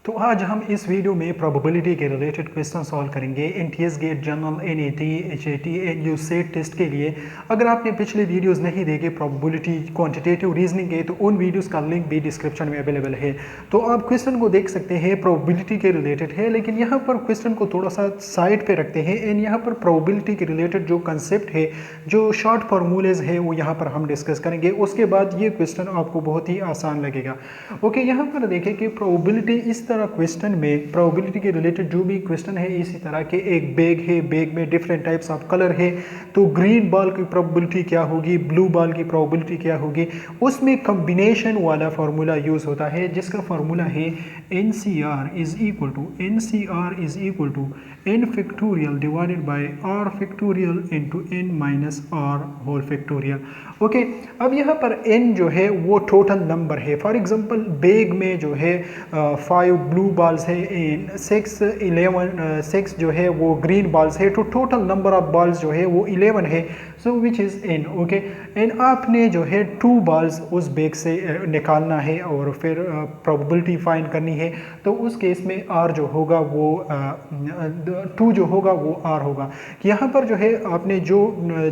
तो आज हम इस वीडियो में प्रोबेबिलिटी के रिलेटेड क्वेश्चन सॉल्व करेंगे NTS GAT general NAT HAT NU set test के लिए। अगर आपने पिछले वीडियोस नहीं देखे प्रोबेबिलिटी क्वांटिटेटिव रीजनिंग के, तो उन वीडियोस का लिंक भी डिस्क्रिप्शन में अवेलेबल है, तो आप क्वेश्चन को देख सकते हैं। प्रोबेबिलिटी के रिलेटेड है, लेकिन यहाँ पर क्वेश्चन को थोड़ा सा साइड पे रखते हैं एंड यहाँ पर प्रोबेबिलिटी के रिलेटेड जो कंसेप्ट है, जो शॉर्ट फार्मूलेज है, वो यहाँ पर हम डिस्कस करेंगे। उसके बाद ये क्वेश्चन आपको बहुत ही आसान लगेगा। ओके, यहाँ पर देखें कि प्रोबेबिलिटी इस तरह क्वेश्चन में प्रोबेबिलिटी के रिलेटेड जो भी क्वेश्चन है, इसी तरह के एक बैग है, बैग में डिफरेंट टाइप्स ऑफ कलर है, तो ग्रीन बॉल की प्रोबेबिलिटी क्या होगी, ब्लू बॉल की प्रोबेबिलिटी क्या होगी, उसमें कॉम्बिनेशन वाला फार्मूला यूज होता है, जिसका फार्मूला है NCR is equal to n factorial divided by r factorial into n minus r whole factorial. Okay, अब यहाँ पर n जो है वो टोटल नंबर है। फॉर एग्जांपल बैग में जो है 5 ब्लू बॉल्स है एंड 6 जो है वो ग्रीन बॉल्स है, तो टोटल नंबर ऑफ बॉल्स जो है वो 11 है, so which is n। Okay, and आपने जो है 2 बॉल्स उस बैग से निकालना है और फिर प्रोबेबिलिटी फाइंड करनी है, तो उस केस में r जो होगा वो 2 जो होगा वो r होगा। यहाँ पर जो है आपने जो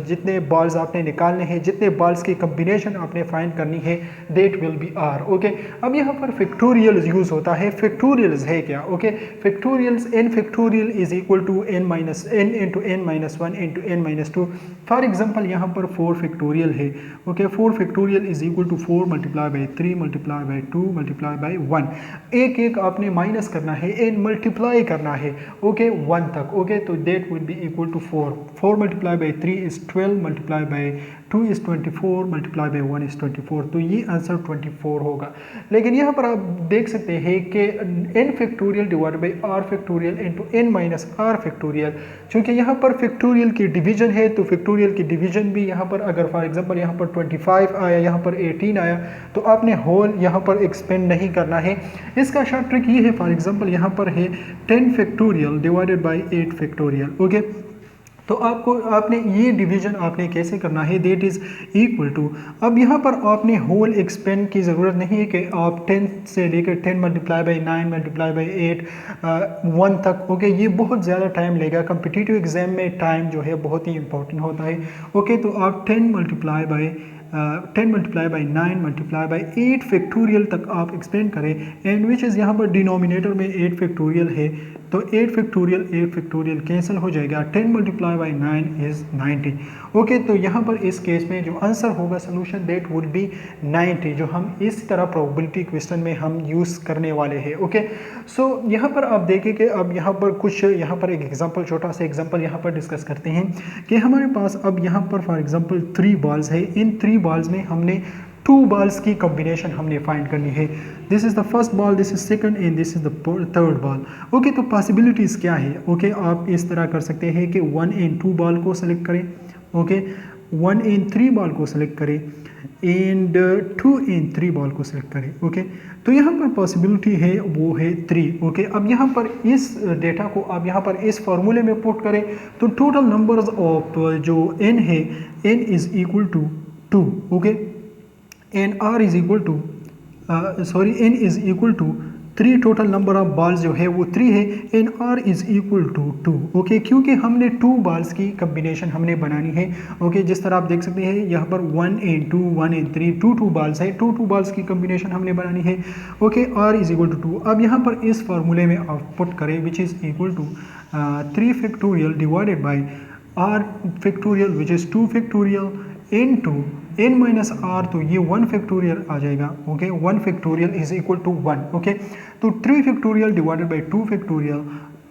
जितने बॉल्स आपने निकालने हैं, जितने बॉल्स की कम्बिनेशन आपने फाइंड करनी है, that will be r। Okay, अब यहाँ पर फैक्टोरियल यूज होता है। फैक्टोरियल्स है क्या? Okay, factorials n factorial is equal to n minus n into n minus 1 into n minus 2। For example यहाँ पर 4 फैक्टोरियल है। Okay, 4 factorial is equal to 4 multiply by 3 multiply by 2 multiply by 1। एक एक आपने minus करना है and multiply करना है, ओके, 1 तक। ओके, तो that will be equal to 4। 4 multiply by 3 is 12 multiply by 2 is 24 multiply by 1 is 24, तो ये आंसर 24 होगा। लेकिन यहाँ पर आप देख सकते हैं कि n factorial divide by r factorial into n minus r factorial, क्योंकि यहाँ पर फैक्टोरियल की डिवीजन है, तो फैक्टोरियल की डिवीजन भी यहाँ पर अगर फॉर एग्जांपल यहाँ पर 25 आया, यहाँ पर 18 आया, तो आपने होल यहाँ पर एक्सपेंड नहीं करना है। इसका शॉर्ट ट्रिक ये है, फॉर एग्जांपल यहाँ पर है 10 factorial divided by 8 factorial. Okay, तो आपने ये डिवीजन आपने कैसे करना है, देट इज़ इक्वल टू, अब यहाँ पर आपने होल एक्सपेंड की ज़रूरत नहीं है कि आप 10 से लेकर 10 मल्टीप्लाई बाई 9 मल्टीप्लाई बाई 8 1 तक। ओके, ये बहुत ज़्यादा टाइम लेगा। कम्पिटिटिव एग्जाम में टाइम जो है बहुत ही इंपॉर्टेंट होता है। ओके, तो आप 10 multiply by 9 multiply by 8 factorial तक आप एक्सपेंड करें, एंड विच इज़ यहाँ पर डिनोमिनेटर में 8 फैक्टोरियल है, तो 8 फैक्टोरियल कैंसिल हो जाएगा। 10 मल्टीप्लाई बाई 9 इज़ 90। ओके, तो यहाँ पर इस केस में जो आंसर होगा सोल्यूशन, देट वुड बी 90, जो हम इस तरह प्रोबेबिलिटी क्वेश्चन में हम यूज़ करने वाले हैं। ओके, सो यहाँ पर आप देखें कि अब यहाँ पर कुछ यहाँ पर एक एग्जांपल, छोटा सा एग्जांपल यहाँ पर डिस्कस करते हैं कि हमारे पास अब यहाँ पर फॉर एग्जांपल 3 बॉल्स है। इन 3 बॉल्स में हमने 2 बॉल्स की कॉम्बिनेशन हमने फाइंड करनी है। This is the first ball, this is second and this is the third ball. Okay, तो पॉसिबिलिटीज़ क्या है? ओके, आप इस तरह कर सकते हैं कि 1 एंड 2 बॉल को सेलेक्ट करें, ओके, 1 एंड 3 बॉल को सेलेक्ट करें एंड 2 एंड 3 बॉल को सेलेक्ट करें। ओके, तो यहाँ पर पॉसिबिलिटी है वो है 3। ओके, अब यहाँ पर इस डेटा को आप यहाँ पर इस फार्मूले में पुट करें, तो टोटल नंबर्स ऑफ जो n है, n is equal to 2। Okay, and r is equal to n is equal to 3, total number of balls जो है वो 3 है, and r is equal to 2। Okay, क्योंकि हमने 2 बॉल्स की कम्बिनेशन हमने बनानी है। ओके, जिस तरह आप देख सकते हैं यहाँ पर 1 एंड 2 1 एंड 3 2 बॉल्स है, 2 बॉल्स की कम्बिनेशन हमने बनानी है। Okay, r is equal to 2। अब यहाँ पर इस फार्मूले में आप पुट करें, which is equal to 3 factorial divided by r factorial which is 2 factorial into n minus r, तो ये 1 फैक्टोरियल आ जाएगा। Okay, 1 factorial is equal to 1। Okay, तो 3 फैक्टोरियल डिवाइडेड बाई 2 फैक्टोरियल,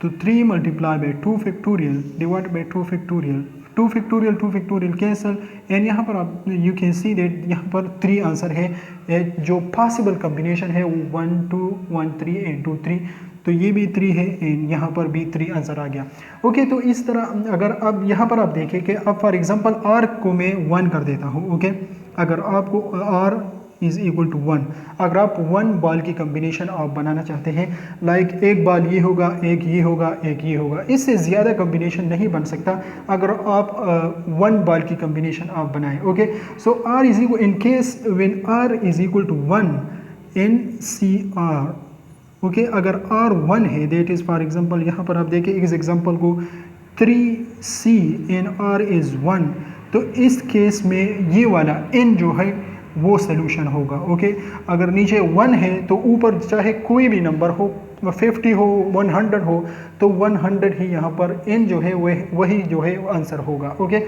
तो 3 multiply by 2 factorial divided by 2 factorial, 2 factorial cancel, and यहाँ पर आप you can see that यहाँ पर 3 आंसर है। जो पॉसिबल कम्बिनेशन है वो 1 2 1 3 एंड 2 3, तो ये भी 3 है एंड यहाँ पर भी 3 आंसर आ गया। ओके, तो इस तरह अगर अब यहाँ पर आप देखें कि अब फॉर एग्जांपल r को मैं 1 कर देता हूँ। ओके, अगर आपको r इज इक्वल टू 1, अगर आप 1 बॉल की कम्बिनेशन आप बनाना चाहते हैं, लाइक एक बॉल ये होगा, एक ये होगा, एक ये होगा, इससे ज़्यादा कम्बिनेशन नहीं बन सकता अगर आप 1 बॉल की कम्बिनेशन आप बनाएं। Okay, so r is equal, in case when r is equal to 1, NCR okay अगर R 1 है, देट इज़ फॉर एग्जांपल यहाँ पर आप देखें इस एग्जांपल को 3C एंड R इज़ 1, तो इस केस में ये वाला n जो है वो सोल्यूशन होगा। ओके अगर नीचे 1 है तो ऊपर चाहे कोई भी नंबर हो, 50 हो 100 हो, तो 100 ही यहाँ पर n जो है वही जो है आंसर होगा। ओके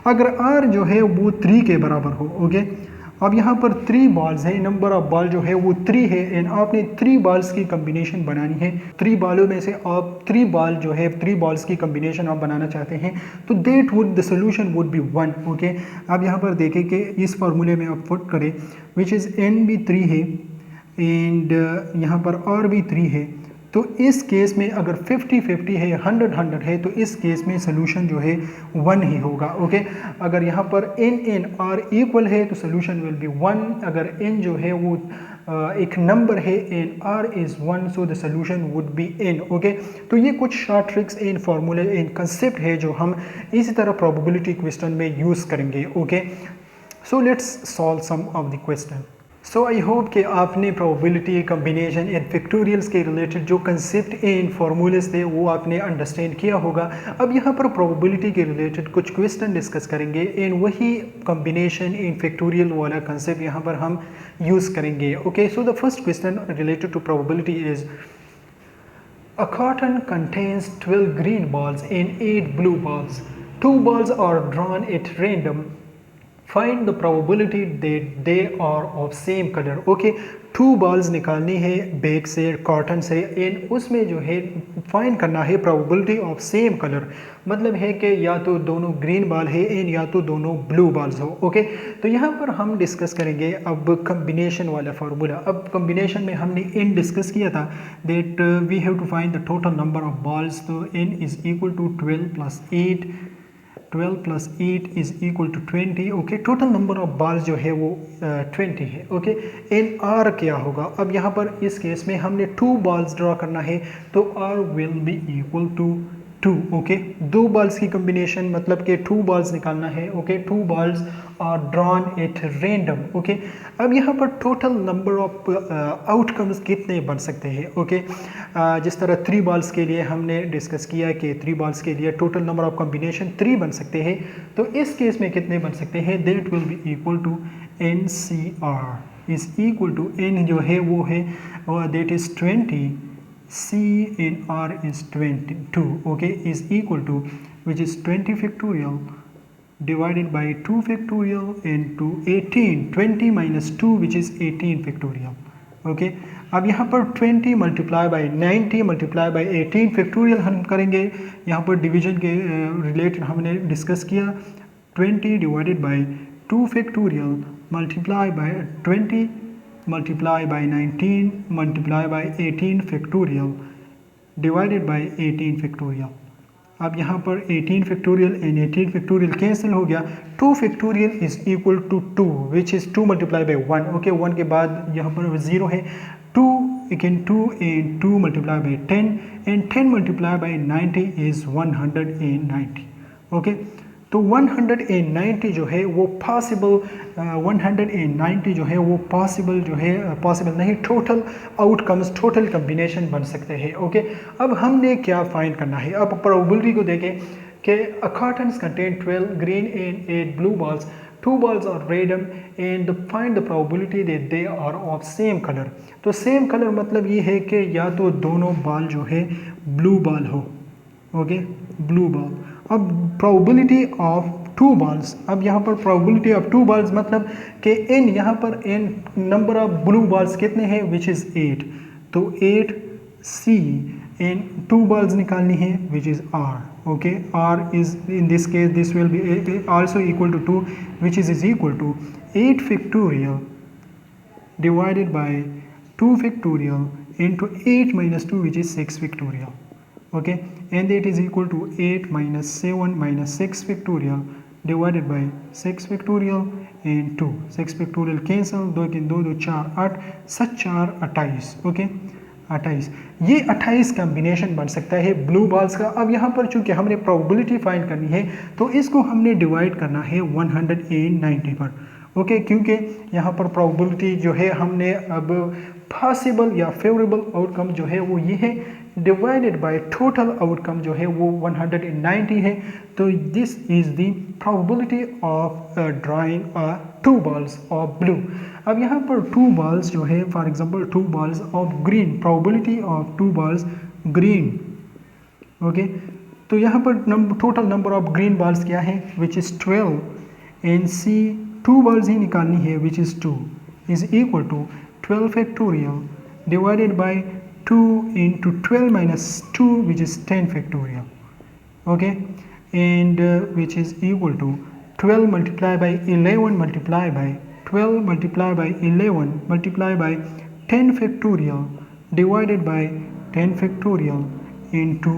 अगर R जो है वो 3 के बराबर हो, ओके अब यहाँ पर 3 बॉल्स है, नंबर ऑफ बॉल जो है वो 3 है एंड आपने 3 बॉल्स की कम्बिनेशन बनानी है। 3 बॉलों में से आप 3 बॉल जो है 3 बॉल्स की कम्बिनेशन आप बनाना चाहते हैं, तो that would the solution would be 1। Okay आप यहाँ पर देखें कि इस फार्मूले में आप पुट करें विच इज़ n भी 3 है एंड यहाँ पर R भी 3 है, तो इस केस में अगर 50-50 है, 100-100 है, तो इस केस में सोल्यूशन जो है 1 ही होगा। ओके अगर यहाँ पर n R इक्वल है तो सोल्यूशन विल बी 1। अगर n जो है वो एक नंबर है and R is 1, so the solution would B n। Okay तो ये कुछ शॉर्ट ट्रिक्स इन फार्मूले इन कंसेप्ट है जो हम इसी तरह प्रोबेबिलिटी क्वेश्चन में यूज़ करेंगे। Okay so let's solve some of the question. So I hope कि आपने प्रोबेबिलिटी कम्बिनेशन एंड फैक्टोरियल्स के रिलेटेड जो कंसेप्ट इन फार्मूलेस थे वो आपने अंडरस्टैंड किया होगा। अब यहाँ पर प्रोबेबिलिटी के रिलेटेड कुछ क्वेश्चन डिस्कस करेंगे एंड वही कम्बिनेशन इन फैक्टोरियल वाला कंसेप्ट यहाँ पर हम यूज़ करेंगे। Okay so the first question related to probability is a carton contains 12 green balls and 8 blue balls. 2 balls are drawn at random. Find the probability that they are of same color. Okay, 2 balls निकालनी है bag से, cotton से and उसमें जो है find करना है probability of same color। मतलब है कि या तो दोनों ग्रीन बॉल है एंड या तो दोनों ब्लू बॉल्स हो। ओके तो यहाँ पर हम डिस्कस करेंगे अब कम्बिनेशन वाला फार्मूला। अब कम्बिनेशन में हमने n डिस्कस किया था that we have to find the total number of balls, तो n is equal to 12 plus 8 is equal to 20। Okay total number of balls जो है वो 20 है। ओके एंड R क्या होगा, अब यहाँ पर इस केस में हमने 2 बॉल्स ड्रॉ करना है तो R will be equal to 2। Okay 2 balls की कम्बिनेशन मतलब कि 2 बॉल्स निकालना है। Okay 2 balls are drawn at random. Okay अब यहाँ पर टोटल नंबर ऑफ आउटकम्स कितने बन सकते हैं। ओके जिस तरह 3 बॉल्स के लिए हमने डिस्कस किया कि 3 बॉल्स के लिए टोटल नंबर ऑफ कम्बिनेशन 3 बन सकते हैं, तो इस केस में कितने बन सकते हैं, that will be equal to NCR is equal to n जो है वो है that is 20, C and R is 22, okay, is equal to which is 20 factorial divided by 2 factorial into 18, 20 minus 2 which is 18 factorial। okay अब यहाँ पर 20 multiply by 90 multiply by 18 factorial हम करेंगे। यहाँ पर डिवीजन के रिलेटेड हमने डिस्कस किया 20 divided by 2 factorial multiply by 20 multiply by 19 multiply by 18 factorial divided by 18 factorial। अब यहाँ पर 18 factorial and 18 factorial कैंसिल हो गया, 2 factorial is equal to 2 which is 2 multiply by 1। Okay 1 के बाद यहाँ पर 0 है, 2 again 2 and 2 multiply by 10 and 10 multiply by 90 is 190। Okay तो 190 जो है वो पॉसिबल 190 जो है वो पॉसिबल जो है पॉसिबल नहीं, टोटल आउटकम्स टोटल कम्बिनेशन बन सकते हैं। ओके अब हमने क्या फाइंड करना है, अब प्रोबेबिलिटी को देखें कि a carton contain 12 green and 8 blue balls, 2 balls are random and find the probability that they are of same color। तो सेम कलर मतलब ये है कि या तो दोनों बॉल जो है ब्लू बॉल हो। Okay blue ball. अब प्रोबेबिलिटी ऑफ 2 balls, अब यहाँ पर प्रोबेबिलिटी ऑफ 2 balls मतलब कि n यहाँ पर n number of blue balls कितने हैं विच इज़ 8, तो 8 C एंड 2 balls निकालनी है which is R। Okay R is in this case this will be also equal to 2 which is equal to 8 factorial divided by 2 factorial into 8 minus 2 which is 6 factorial। okay and that is equal to 8 minus 7 minus 6 factorial divided by 6 factorial and 2 6 factorial cancel, 2 के 2 2 4 8 7 4 28। Okay 28 ये 28 combination बन सकता है blue balls का। अब यहाँ पर चूंकि हमने प्रोबेबिलिटी फाइंड करनी है तो इसको हमने डिवाइड करना है 190 पर। ओके, क्योंकि यहाँ पर प्रोबेबिलिटी जो है हमने अब पॉसिबल या फेवरेबल आउटकम जो है वो ये है डिवाइडेड बाय टोटल आउटकम जो है वो 190 है। तो this is the probability of drawing two balls of blue. अब यहाँ पर टू बॉल्स जो है, for example two balls of green, probability of two balls green. Okay, तो यहाँ पर total number of green balls क्या है, which is 12 and C two balls ही निकालनी है which is 2 is equal to 12 factorial divided by 2 into 12 minus 2 which is 10 factorial. Okay, and which is equal to 12 multiplied by 11 multiplied by 12 multiplied by 11 multiplied by 10 factorial divided by 10 factorial into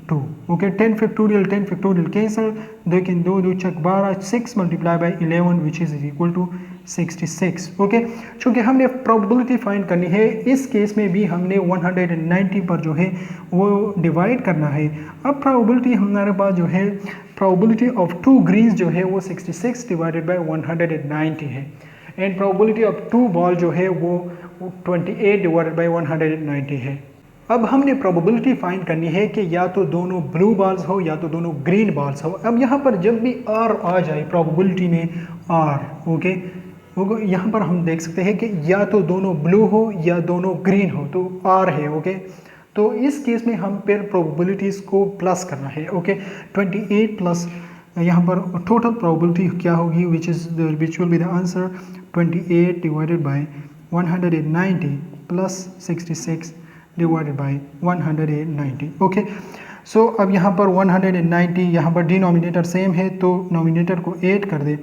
2. Okay, 10 factorial cancel, 2 can 2 2 Chak 12, 6 multiplied by 11 which is equal to 66। Okay, चूँकि हमने probability find करनी है, इस case में भी हमने 190 पर जो है वो डिवाइड करना है। अब प्रोबेबिलिटी हमारे पास जो है, प्रोबेबिलिटी ऑफ टू ग्रीन्स जो है वो 66 डिवाइडेड बाय 190 है, and probability of two ball जो है वो 28 डिवाइडेड बाय 190 है। अब हमने प्रोबेबिलिटी फाइंड करनी है कि या तो दोनों ब्लू बॉल्स हो या तो दोनों ग्रीन बॉल्स हो। अब यहाँ पर जब भी आर आ जाए प्रोबेबिलिटी में आर, ओके, यहाँ पर हम देख सकते हैं कि या तो दोनों ब्लू हो या दोनों ग्रीन हो, तो आर है। ओके, तो इस केस में हम फिर प्रोबेबिलिटीज़ को प्लस करना है। ओके, 28 प्लस यहाँ पर टोटल प्रोबेबिलिटी क्या होगी, which will be the answer 28 divided by 190 plus 66 divided by 190। Okay, so अब यहाँ पर 190, यहाँ पर डिनोमिनेटर सेम है तो नोमिनेटर को 8 कर दे,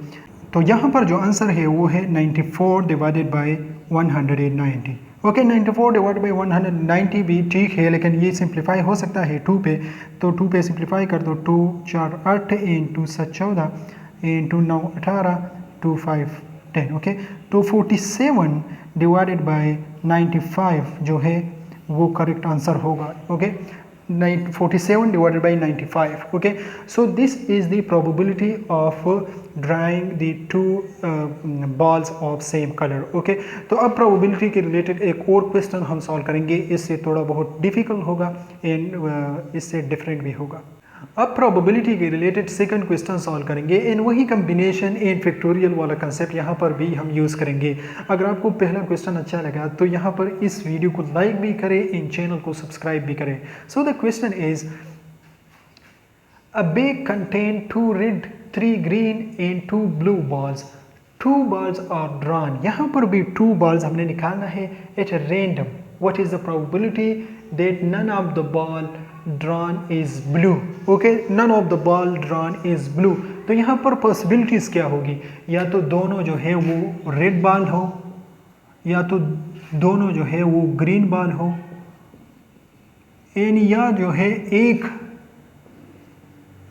तो यहाँ पर जो आंसर है वो है 94 divided by 190। Okay, 94 divided by 190 भी ठीक है, लेकिन ये सिंप्लीफाई हो सकता है 2 पे, तो 2 पे सिंप्लीफाई कर दो, 2 4 8 इंटू 7 14 इंटू 9 18 2 5 10। ओके, तो 47 डिवाइडेड बाय 95 जो है वो करेक्ट आंसर होगा। Okay, 47 divided by 95. Okay, so this is the probability of drawing the two balls of same color. Okay, तो अब probability के related एक और question हम solve करेंगे, इससे थोड़ा बहुत difficult होगा and इससे different भी होगा। अब प्रोबेबिलिटी के रिलेटेड सेकंड क्वेश्चन सॉल्व करेंगे, इन वही कम्बिनेशन एंड फैक्टोरियल वाला कंसेप्ट यहाँ पर भी हम यूज़ करेंगे। अगर आपको पहला क्वेश्चन अच्छा लगा तो यहाँ पर इस वीडियो को लाइक भी करें, इन चैनल को सब्सक्राइब भी करें। So the question is a bag contain 2 red 3 green and 2 blue balls, 2 balls are drawn. यहाँ पर भी 2 बॉल्स हमने निकालना है at random. What is the probability that none of the ball drawn is blue? Okay, none of the ball drawn is blue। तो यहाँ पर possibilities क्या होगी, या तो दोनों जो है वो रेड बॉल हो या तो दोनों जो है वो ग्रीन बॉल हो, एंड या जो है एक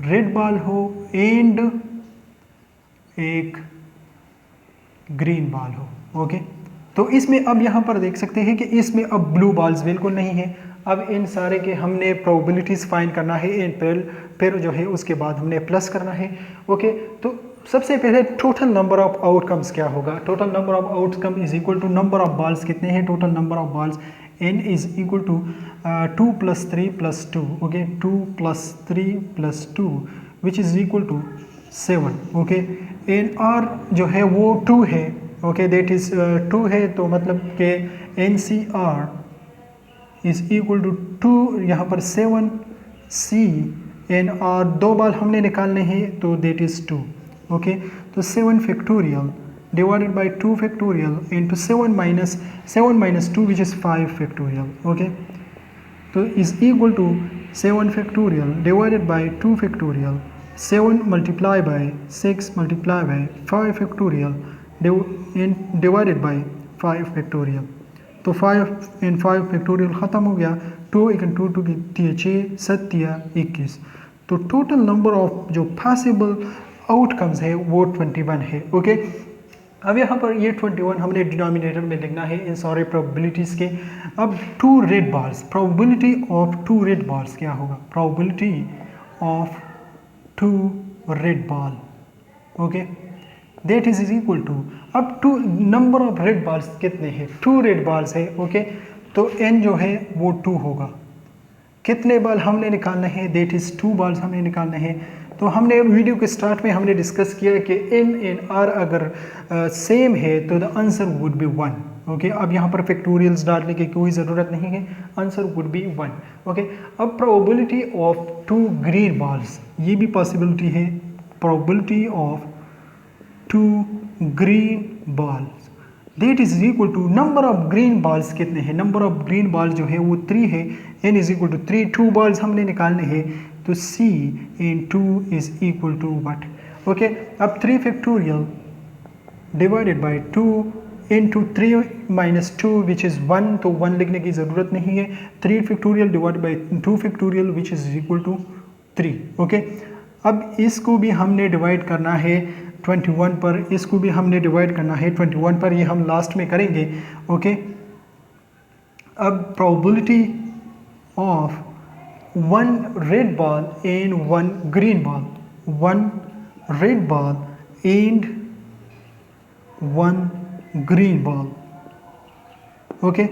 रेड बॉल हो एंड एक ग्रीन बॉल हो। ओके, तो इसमें अब यहाँ पर देख सकते हैं कि इसमें अब ब्लू बॉल्स बिल्कुल नहीं है। अब इन सारे के हमने प्रोबेबिलिटीज़ फाइंड करना है, इन फिर जो है उसके बाद हमने प्लस करना है। ओके, तो सबसे पहले टोटल नंबर ऑफ आउटकम्स क्या होगा, total number of outcome is equal to number of balls कितने हैं, total number of balls n is equal to 2 + 3 + 2। Okay, 2 + 3 + 2 which is equal to 7। Okay, N r जो है वो 2 है। ओके, दैट इज़ 2 है, तो मतलब कि NCR इज इक्वल टू 2, यहाँ पर 7 C एन और 2 बार हमने निकालने हैं तो दैट इज़ 2। ओके, तो 7 factorial divided by 2 factorial into 7 minus 2 which is 5 factorial. Okay, तो is equal to 7 factorial divided by 2 factorial, 7 multiply by 6 multiply by 5 factorial divided by 5 factorial. तो 5 and 5 फैक्टोरियल ख़त्म हो गया, 2 1 2 2 की 6 7 21। तो टोटल नंबर ऑफ जो possible outcomes है वो 21 है। ओके, अब यहाँ पर ये 21 हमने डिनोमिनेटर में लिखना है इन सारे प्रोबेबिलिटीज़ के। अब 2 red balls, probability of 2 red balls क्या होगा, probability of 2 red ball. Okay, that is equal to, अब two number of red balls कितने हैं, 2 रेड बॉल्स है, ओके। तो n जो है वो 2 होगा। कितने बॉल हमने निकालने हैं, दैट इज 2 बॉल्स हमने निकालने हैं। तो हमने वीडियो के स्टार्ट में हमने डिस्कस किया कि n एंड r अगर सेम है तो the answer would be 1, okay. अब यहाँ पर फैक्टोरियल्स डालने की कोई ज़रूरत नहीं है, आंसर वुड बी 1, ओके। अब प्रोबेबिलिटी ऑफ 2 ग्रीन बॉल्स, ये भी पॉसिबिलिटी है, probability of 2 green balls that is equal to number of green balls कितने हैं, नंबर ऑफ ग्रीन बॉल्स जो है वो 3 है, n is equal to 3, 2 balls हमने निकालने हैं, तो c in 2 is equal to what, okay. अब 3 factorial divided by 2 into 3 minus 2 which is 1, तो 1 लिखने की ज़रूरत नहीं है। 3 factorial divide by 2 factorial which is equal to 3, okay. अब इसको भी हमने डिवाइड करना है 21 पर, इसको भी हमने डिवाइड करना है 21 पर, ये हम लास्ट में करेंगे, ओके। अब probability of 1 red ball and 1 green ball, 1 red ball and 1 green ball, okay.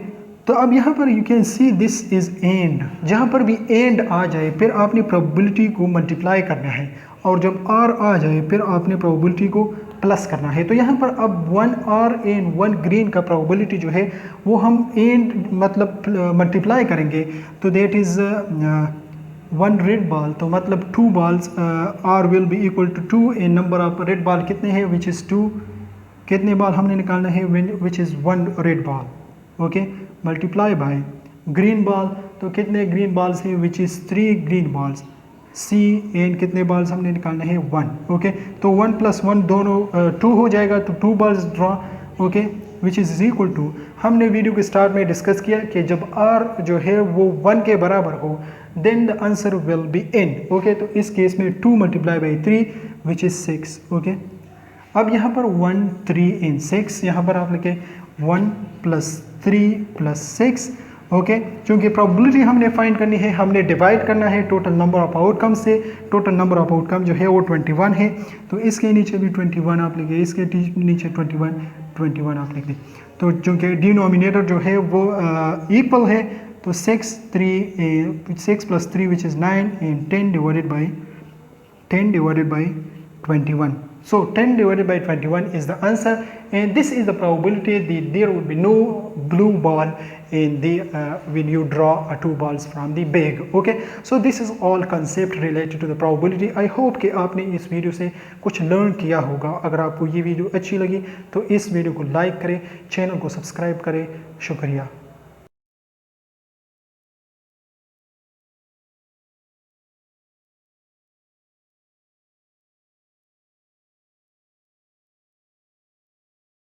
तो अब यहाँ पर you can see this is and, जहाँ पर भी एंड आ जाए फिर आपने प्रोबेबिलिटी को मल्टीप्लाई करना है, और जब आर आ जाए फिर आपने प्रोबेबिलिटी को प्लस करना है। तो यहाँ पर अब 1 आर एंड 1 ग्रीन का प्रोबेबिलिटी जो है वो हम एंड मतलब मल्टीप्लाई करेंगे, तो देट इज़ 1 रेड बॉल, तो मतलब 2 balls are will be equal to 2 and number of red ball कितने हैं, विच इज़ 2, कितने बॉल हमने निकालना है, which is 1 red ball, okay, multiply by green ball, तो कितने ग्रीन बॉल्स हैं, which is 3 green balls, C N कितने बॉल्स हमने निकालने हैं 1, ओके। तो 1 + 1 दोनों 2 हो जाएगा, तो 2 balls draw, okay, which is equal to, हमने वीडियो के स्टार्ट में डिस्कस किया कि जब आर जो है वो 1 के बराबर हो then the answer will be n, okay. तो इस केस में 2 × 3 विच इज़ 6, ओके। अब यहाँ पर 1 3 एंड 6, यहाँ पर आप लिखे 1 + 3 + 6, ओके। क्योंकि प्रोबेबिलिटी हमने फाइंड करनी है, हमने डिवाइड करना है टोटल नंबर ऑफ आउटकम से, टोटल नंबर ऑफ आउटकम जो है वो 21 है, तो इसके नीचे भी 21 आप लिखिए, इसके नीचे 21 आप लिखिए। तो चूँकि डिनोमिनेटर जो है वो इक्वल है, तो 6 + 3 which is 9 and 10 divided by 21. So 10 divided by 21 is the answer, and this is the probability that there would be no blue ball in the when you draw 2 balls from the bag, okay. So this is all concept related to the probability. I hope कि आपने इस video से कुछ learn किया होगा। अगर आपको ये वीडियो अच्छी लगी तो इस वीडियो को लाइक करें, चैनल को सब्सक्राइब करें। शुक्रिया।